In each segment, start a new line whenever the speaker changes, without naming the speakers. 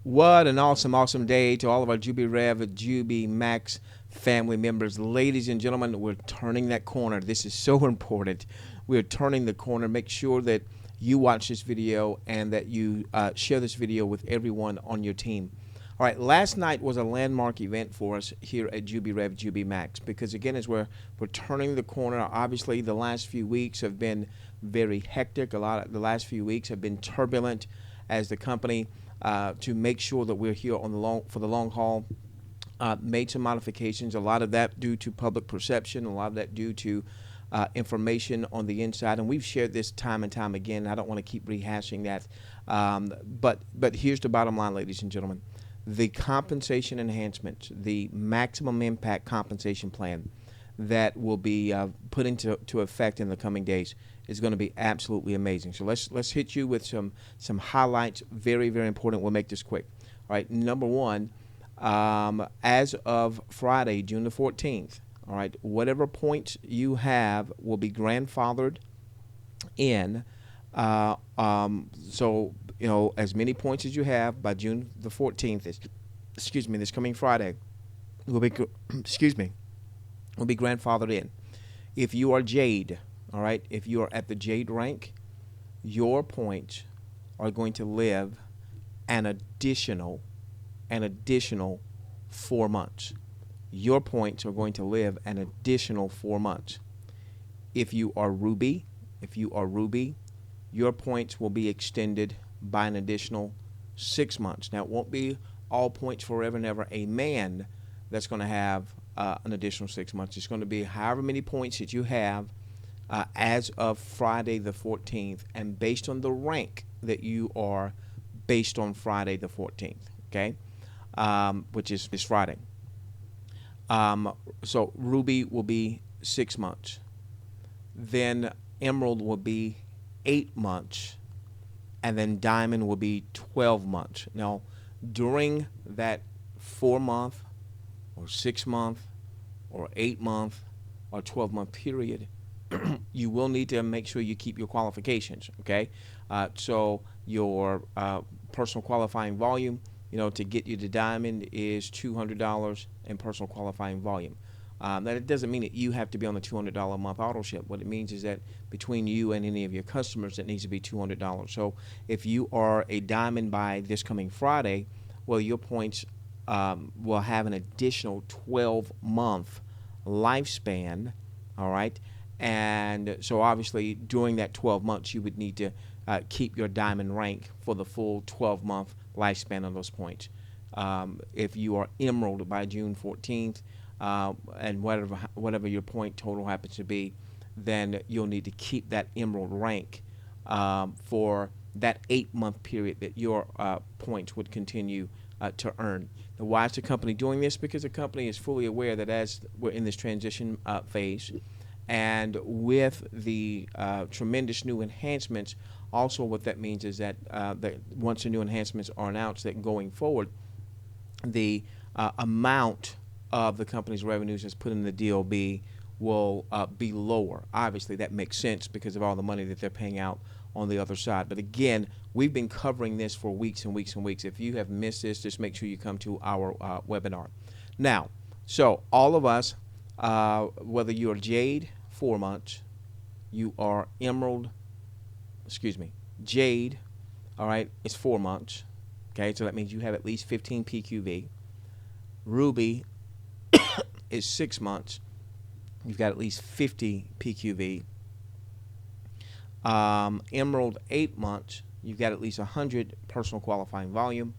What an awesome day to all of our JubiRev JubiMax family members. Ladies and gentlemen, we're turning that corner. This is so important. We're turning the corner. Make sure that you watch this video and that you share this video with everyone on your team. All right, last night was a landmark event for us here at JubiRev JubiMax because, again, as we're turning the corner, obviously the last few weeks have been very hectic. The last few weeks have been turbulent as the company to make sure that we're here for the long haul. Made some modifications, a lot of that due to public perception, a lot of that due to information on the inside, and we've shared this time and time again. I don't want to keep rehashing that, but here's the bottom line, ladies and gentlemen. The compensation enhancements, the maximum impact compensation plan that will be put into effect in the coming days is going to be absolutely amazing. So let's hit you with some highlights. Very important. We'll make this quick. All right. Number one, as of Friday, June the 14th. All right. Whatever points you have will be grandfathered in. So as many points as you have by June the 14th. This coming Friday will be will be grandfathered in. If you are Jade, all right, if you are at the Jade rank, your points are going to live an additional 4 months. Your points are going to live an additional 4 months. If you are Ruby, your points will be extended by an additional 6 months. Now, it won't be all points forever and ever. A man that's going to have an additional 6 months. It's going to be however many points that you have as of Friday the 14th, and based on the rank that you are based on Friday the 14th, okay, which is this Friday. So Ruby will be 6 months. Then Emerald will be 8 months. And then Diamond will be 12 months. Now, during that 4 month or 6 month or 8 month or 12-month period, you will need to make sure you keep your qualifications, okay? So your personal qualifying volume, to get you to Diamond is $200 in personal qualifying volume. That it doesn't mean that you have to be on the $200 a month auto ship. What it means is that between you and any of your customers, it needs to be $200. So if you are a Diamond by this coming Friday, well, your points will have an additional 12-month lifespan, all right? And so obviously during that 12 months, you would need to keep your Diamond rank for the full 12-month lifespan of those points. If you are Emerald by June 14th, and whatever your point total happens to be, then you'll need to keep that Emerald rank for that 8-month period that your points would continue to earn. Now, why is the company doing this? Because the company is fully aware that as we're in this transition phase, and with the tremendous new enhancements, also what that means is that, once the new enhancements are announced, that going forward, the amount of the company's revenues that's put in the DOB will be lower. Obviously, that makes sense because of all the money that they're paying out on the other side. But again, we've been covering this for weeks and weeks and weeks. If you have missed this, just make sure you come to our webinar. Now, so all of us, whether you're Jade, 4 months, you are Jade, all right, it's 4 months. Okay, so that means you have at least 15 PQV. Ruby is 6 months. You've got at least 50 PQV. Emerald, 8 months. You've got at least 100 personal qualifying volume.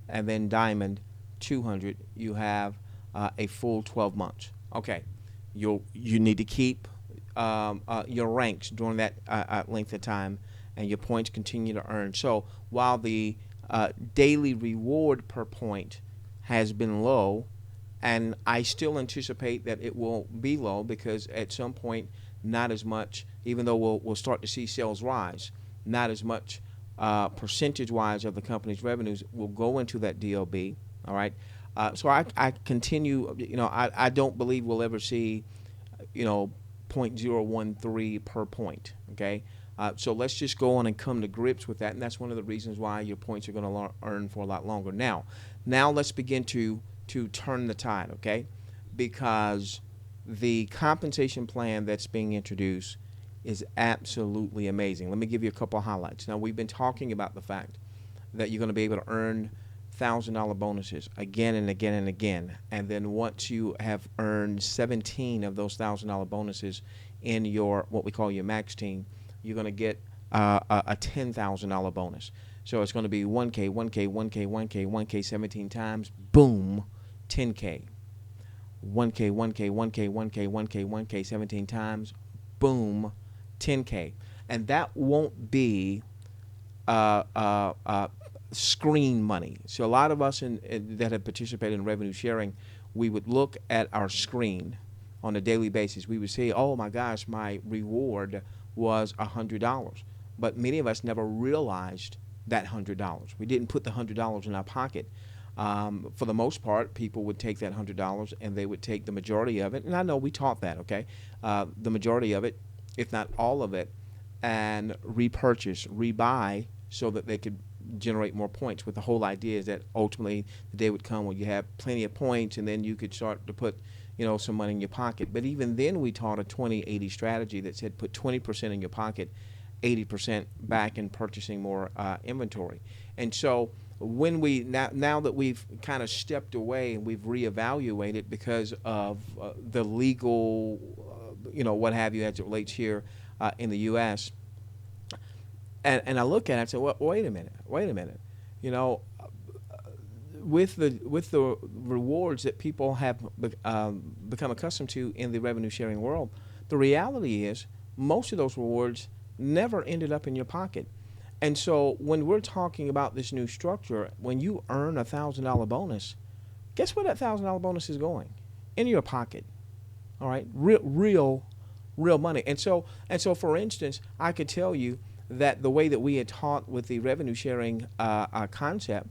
And then Diamond, 200. You have a full 12 months. Okay, you need to keep your ranks during that length of time, and your points continue to earn. So while the daily reward per point has been low, and I still anticipate that it will be low because at some point, not as much, even though we'll start to see sales rise, not as much percentage-wise of the company's revenues will go into that DLB, all right? So I continue, I don't believe we'll ever see, 0.013 per point, okay? So let's just go on and come to grips with that, and that's one of the reasons why your points are going to earn for a lot longer. Now let's begin to turn the tide, okay? Because the compensation plan that's being introduced is absolutely amazing. Let me give you a couple of highlights. Now, we've been talking about the fact that you're going to be able to earn $1,000 bonuses again and again and again. And then once you have earned 17 of those $1,000 bonuses in your, what we call your max team, you're going to get a $10,000 bonus. So it's going to be 1K, 1K, 1K, 1K, 1K 17 times, boom, 10K. 1K, 1K, 1K, 1K, 1K, 1K 17 times, boom, 10K. And that won't be screen money. So a lot of us that have participated in revenue sharing, we would look at our screen on a daily basis. We would say, oh my gosh, my reward was $100. But many of us never realized that $100. We didn't put the $100 in our pocket. For the most part, people would take that $100 and they would take the majority of it. And I know we taught that, okay? The majority of it, if not all of it, and repurchase, rebuy, so that they could generate more points. With the whole idea is that ultimately the day would come when you have plenty of points, and then you could start to put, some money in your pocket. But even then, we taught a 20-80 strategy that said put 20% in your pocket, 80% back in purchasing more inventory. And so when we now that we've kind of stepped away and we've reevaluated because of the legal, what have you, as it relates here in the U.S. And I look at it and say, well, wait a minute. With the rewards that people have become accustomed to in the revenue sharing world, the reality is most of those rewards never ended up in your pocket. And so when we're talking about this new structure, when you earn a $1,000 bonus, guess where that $1,000 bonus is going? In your pocket. All right, real money. And so for instance, I could tell you that the way that we had taught with the revenue sharing concept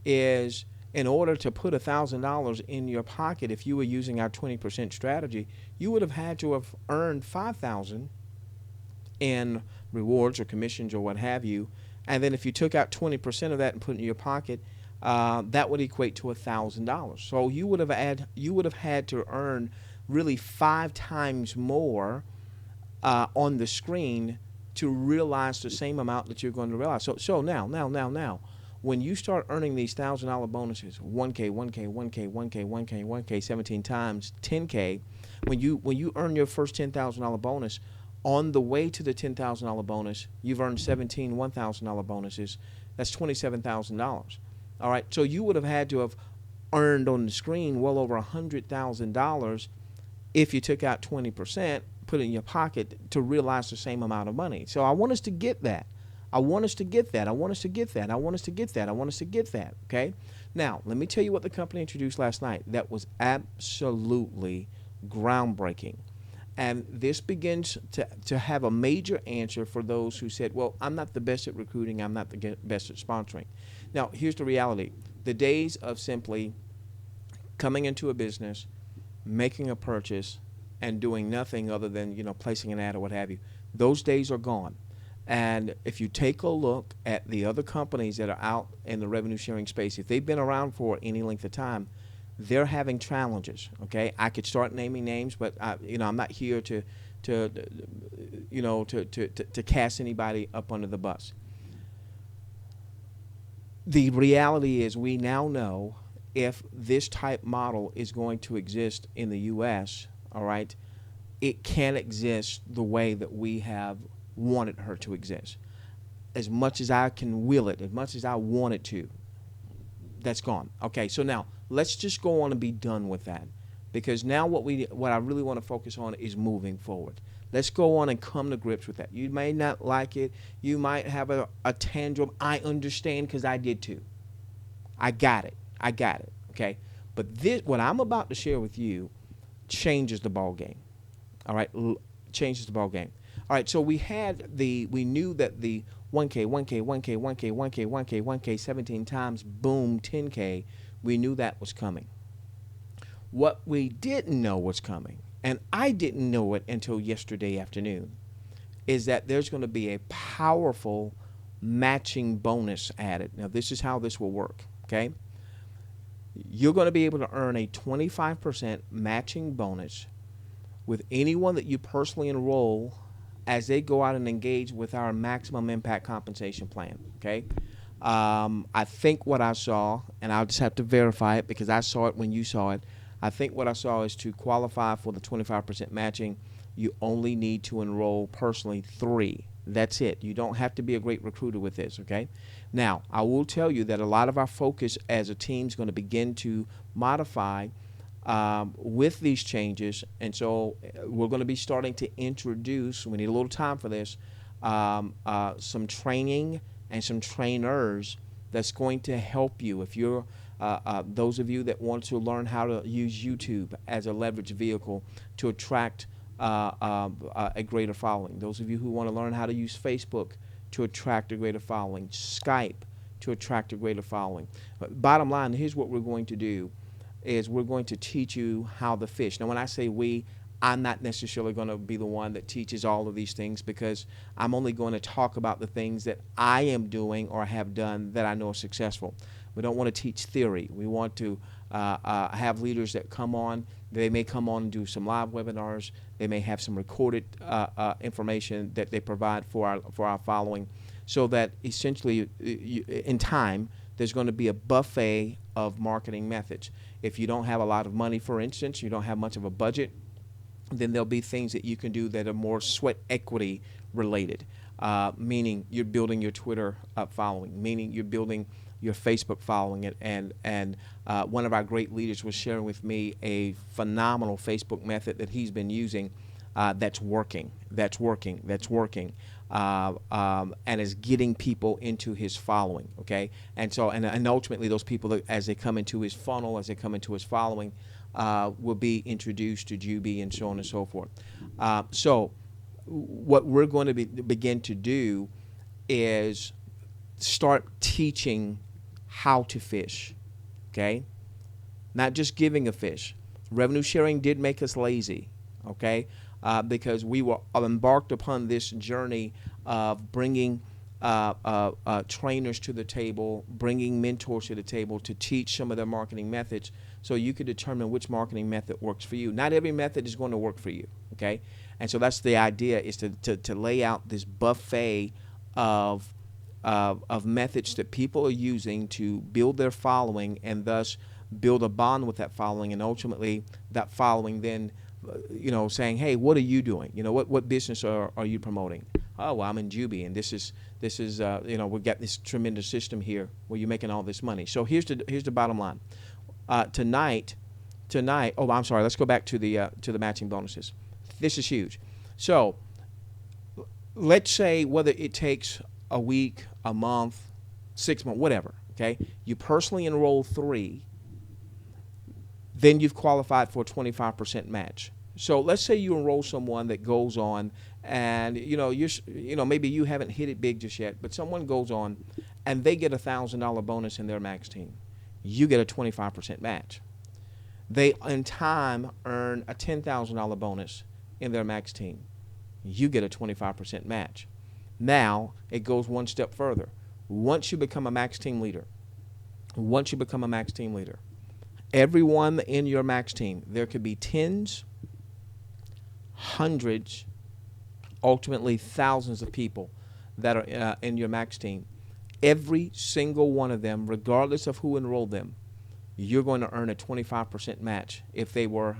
is, in order to put $1,000 in your pocket, if you were using our 20% strategy, you would have had to have earned $5,000 in rewards or commissions or what have you. And then if you took out 20% of that and put it in your pocket, that would equate to $1,000. So you would have had to earn really 5 times more on the screen to realize the same amount that you're going to realize. So now, when you start earning these $1,000 bonuses, 1K, 1K, 1K, 1K, 1K, 1K, 17 times, 10K, when you earn your first $10,000 bonus, on the way to the $10,000 bonus, you've earned 17 $1,000 bonuses. That's $27,000. All right, so you would have had to have earned on the screen well over $100,000 if you took out 20%, put it in your pocket to realize the same amount of money. So I want us to get that. Okay? Now, let me tell you what the company introduced last night that was absolutely groundbreaking. And this begins to have a major answer for those who said, well, I'm not the best at recruiting, I'm not the best at sponsoring. Now, here's the reality. The days of simply coming into a business, making a purchase, and doing nothing other than, placing an ad or what have you, those days are gone. And if you take a look at the other companies that are out in the revenue sharing space, if they've been around for any length of time, they're having challenges. Okay, I could start naming names, but I'm not here to cast anybody up under the bus. The reality is, we now know if this type model is going to exist in the U.S., all right, it can't exist the way that we have wanted her to exist. As much as I can will it, as much as I want it to, that's gone. Okay, so now let's just go on and be done with that, because now what I really want to focus on is moving forward. Let's go on and come to grips with that. You may not like it. You might have a tantrum. I understand, because I did too. I got it. Okay, but what I'm about to share with you changes the ball game. All right, changes the ball game. All right, so we knew that the 1K, 1K, 1K, 1K, 1K, 1K, 1K, 17 times, boom, 10K, we knew that was coming. What we didn't know was coming, and I didn't know it until yesterday afternoon, is that there's going to be a powerful matching bonus added. Now, this is how this will work, okay? You're going to be able to earn a 25% matching bonus with anyone that you personally enroll as they go out and engage with our maximum impact compensation plan, okay? I think what I saw, and I'll just have to verify it because I saw it when you saw it, I think what I saw is to qualify for the 25% matching, you only need to enroll personally 3. That's it. You don't have to be a great recruiter with this, okay? Now, I will tell you that a lot of our focus as a team is going to begin to modify with these changes, and so we're going to be starting to introduce, we need a little time for this, some training and some trainers that's going to help you. If you're those of you that want to learn how to use YouTube as a leverage vehicle to attract a greater following. Those of you who want to learn how to use Facebook to attract a greater following, Skype to attract a greater following. But bottom line, here's what we're going to do is we're going to teach you how to fish. Now, when I say we, I'm not necessarily going to be the one that teaches all of these things because I'm only going to talk about the things that I am doing or have done that I know are successful. We don't want to teach theory. We want to have leaders that come on. They may come on and do some live webinars. They may have some recorded information that they provide for our following, so that essentially in time there's going to be a buffet of marketing methods. If you don't have a lot of money, for instance, you don't have much of a budget, then there'll be things that you can do that are more sweat equity related, meaning you're building your Twitter following, meaning you're building your Facebook following. And one of our great leaders was sharing with me a phenomenal Facebook method that he's been using that's working, and is getting people into his following, okay? And so, and ultimately those people, as they come into his funnel, as they come into his following, will be introduced to Jubi and so on and so forth. So what we're going to begin to do is start teaching how to fish, okay? Not just giving a fish. Revenue sharing did make us lazy, okay? Because we were embarked upon this journey of bringing trainers to the table, bringing mentors to the table to teach some of their marketing methods so you could determine which marketing method works for you. Not every method is going to work for you, okay? And so that's the idea, is to lay out this buffet of methods that people are using to build their following and thus build a bond with that following, and ultimately that following then saying, hey, what are you doing? What business are you promoting? Oh, well, I'm in Jubi, and this is we've got this tremendous system here where you're making all this money. So here's the bottom line. Tonight. Oh, I'm sorry. Let's go back to the matching bonuses. This is huge. So let's say whether it takes a week, a month, 6 months, whatever. Okay, you personally enroll 3. Then you've qualified for a 25% match. So let's say you enroll someone that goes on, and maybe you haven't hit it big just yet, but someone goes on, and they get a $1,000 bonus in their max team. You get a 25% match. They in time earn a $10,000 bonus in their max team. You get a 25% match. Now it goes one step further. Once you become a max team leader, everyone in your max team, there could be tens, hundreds, ultimately thousands of people that are in your max team. Every single one of them, regardless of who enrolled them, you're going to earn a 25% match if they were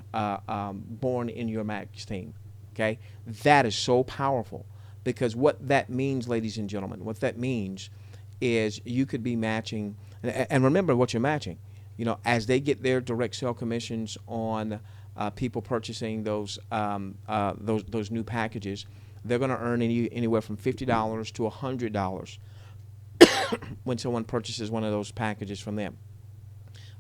born in your max team, okay? That is so powerful, because what that means, ladies and gentlemen, what that means is you could be matching, and remember what you're matching. As they get their direct sale commissions on people purchasing those new packages, they're going to earn anywhere from $50 to $100 when someone purchases one of those packages from them.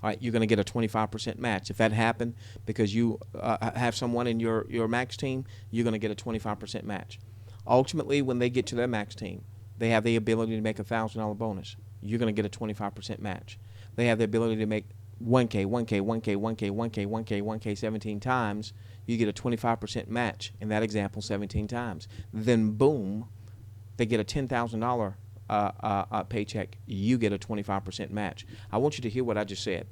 All right, you're going to get a 25% match. If that happened because you have someone in your max team, you're going to get a 25% match. Ultimately, when they get to their max team, they have the ability to make a $1,000 bonus. You're going to get a 25% match. They have the ability to make 1K, 1K, 1K, 1K, 1K, 1K, 1K 17 times, you get a 25% match in that example 17 times. Then boom, they get a $10,000 paycheck. You get a 25% match. I want you to hear what I just said.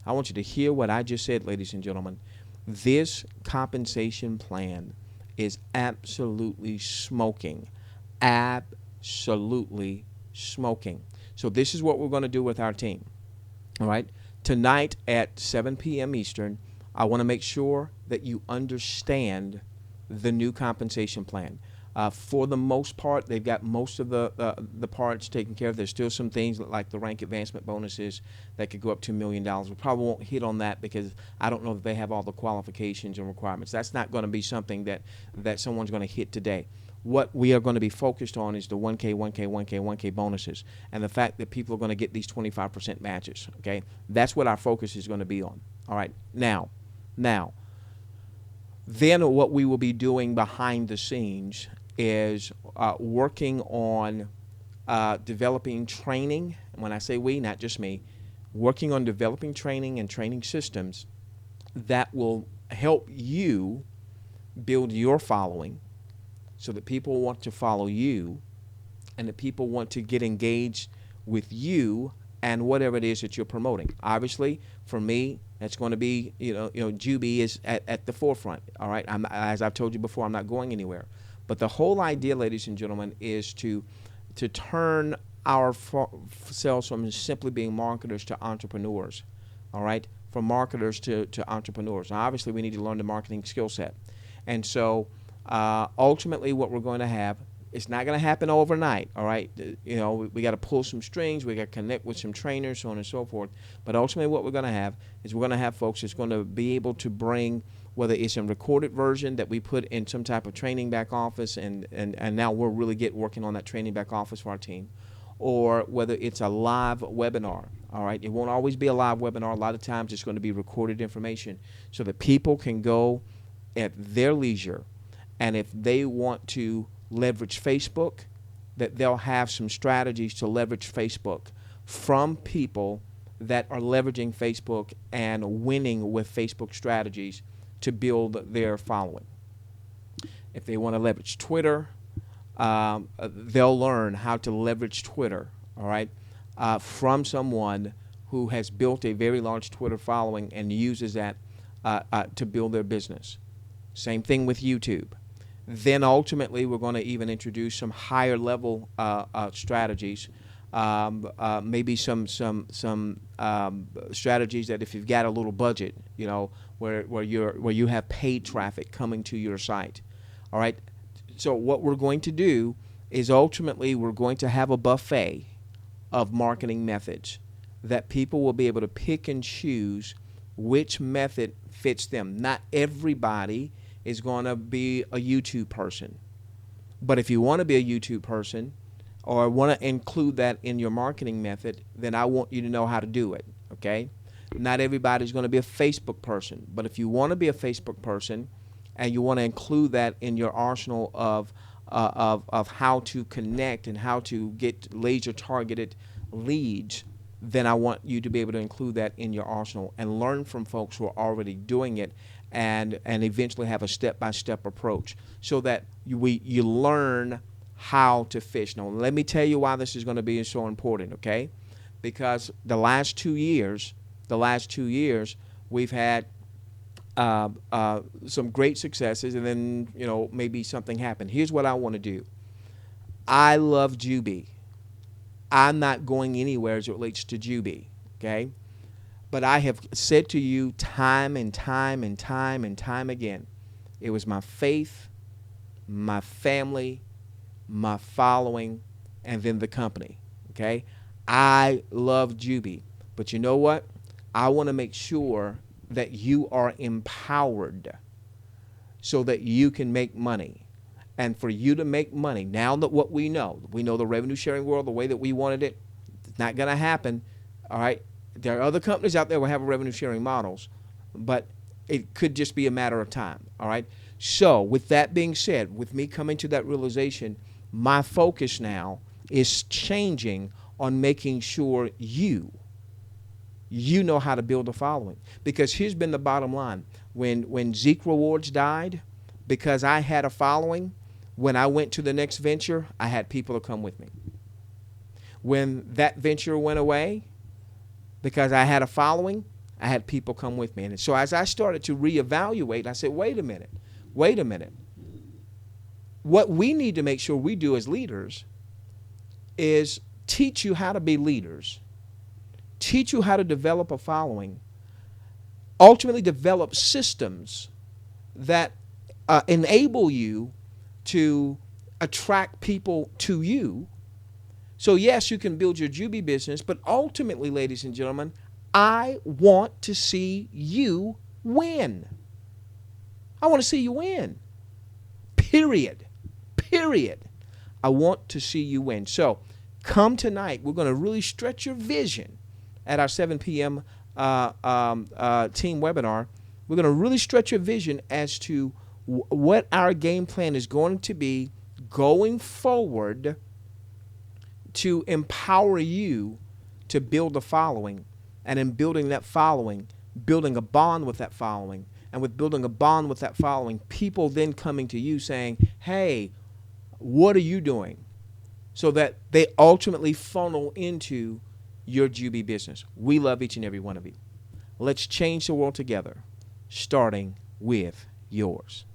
I want you to hear what I just said, ladies and gentlemen. This compensation plan is absolutely smoking. Absolutely smoking. So this is what we're going to do with our team. All right. Tonight at 7 p.m. Eastern, I want to make sure that you understand the new compensation plan. For the most part, they've got most of the parts taken care of. There's still some things like the rank advancement bonuses that could go up to $1 million. We probably won't hit on that because I don't know that they have all the qualifications and requirements. That's not going to be something that someone's going to hit today. What we are going to be focused on is the 1K, 1K, 1K, 1K bonuses and the fact that people are going to get these 25% matches, okay? That's what our focus is going to be on, all right? Now, then what we will be doing behind the scenes is working on developing training. And when I say we, not just me, working on developing training and training systems that will help you build your following so that people want to follow you and that people want to get engaged with you and whatever it is that you're promoting. Obviously, for me, that's going to be, Jubi is at the forefront, all right? As I've told you before, I'm not going anywhere. But the whole idea, ladies and gentlemen, is to turn ourselves from simply being marketers to entrepreneurs, all right? From marketers to entrepreneurs. Now, obviously, we need to learn the marketing skill set. And so ultimately what we're going to have, it's not going to happen overnight, all right? We got to pull some strings. We got to connect with some trainers, so on and so forth. But ultimately what we're going to have is we're going to have folks that's going to be able to bring, whether it's a recorded version that we put in some type of training back office, and now we're really working on that training back office for our team, or whether it's a live webinar, all right? It won't always be a live webinar. A lot of times it's going to be recorded information so that people can go at their leisure, and if they want to leverage Facebook, that they'll have some strategies to leverage Facebook from people that are leveraging Facebook and winning with Facebook strategies to build their following. If they want to leverage Twitter, they'll learn how to leverage Twitter, all right, from someone who has built a very large Twitter following and uses that to build their business. Same thing with YouTube. Then ultimately we're going to even introduce some higher level strategies, maybe some strategies that if you've got a little budget, where you have paid traffic coming to your site. All right. So what we're going to do is ultimately we're going to have a buffet of marketing methods that people will be able to pick and choose which method fits them. Not everybody is going to be a YouTube person. But if you want to be a YouTube person or want to include that in your marketing method, then I want you to know how to do it, okay? Not everybody's going to be a Facebook person. But if you want to be a Facebook person and you want to include that in your arsenal of how to connect and how to get laser-targeted leads, then I want you to be able to include that in your arsenal and learn from folks who are already doing it and eventually have a step-by-step approach so that you learn how to fish. Now, let me tell you why this is going to be so important, okay? Because the last 2 years, we've had some great successes, and then, maybe something happened. Here's what I want to do. I love Jubi. I'm not going anywhere as it relates to Jubi, okay? But I have said to you time and time and time and time again, it was my faith, my family, my following, and then the company, okay? I love Jubi. But you know what? I want to make sure that you are empowered so that you can make money. And for you to make money, now that what we know the revenue sharing world, the way that we wanted it, it's not going to happen, all right? There are other companies out there who have revenue sharing models, but it could just be a matter of time, all right? So with that being said, with me coming to that realization, my focus now is changing on making sure you you know how to build a following. Because here's been the bottom line. When Zeke Rewards died, because I had a following, when I went to the next venture, I had people to come with me. When that venture went away, because I had a following, I had people come with me. And so as I started to reevaluate, I said, wait a minute. What we need to make sure we do as leaders is teach you how to be leaders, teach you how to develop a following, ultimately develop systems that enable you to attract people to you. So yes, you can build your Juby business, but ultimately, ladies and gentlemen, I want to see you win. I want to see you win. Period. I want to see you win. So come tonight. We're going to really stretch your vision at our 7 p.m. Team webinar. We're going to really stretch your vision as to what our game plan is going to be going forward to empower you to build a following, and in building that following, building a bond with that following, and with building a bond with that following, people then coming to you saying, hey, what are you doing? So that they ultimately funnel into your Juby business. We love each and every one of you. Let's change the world together, starting with yours.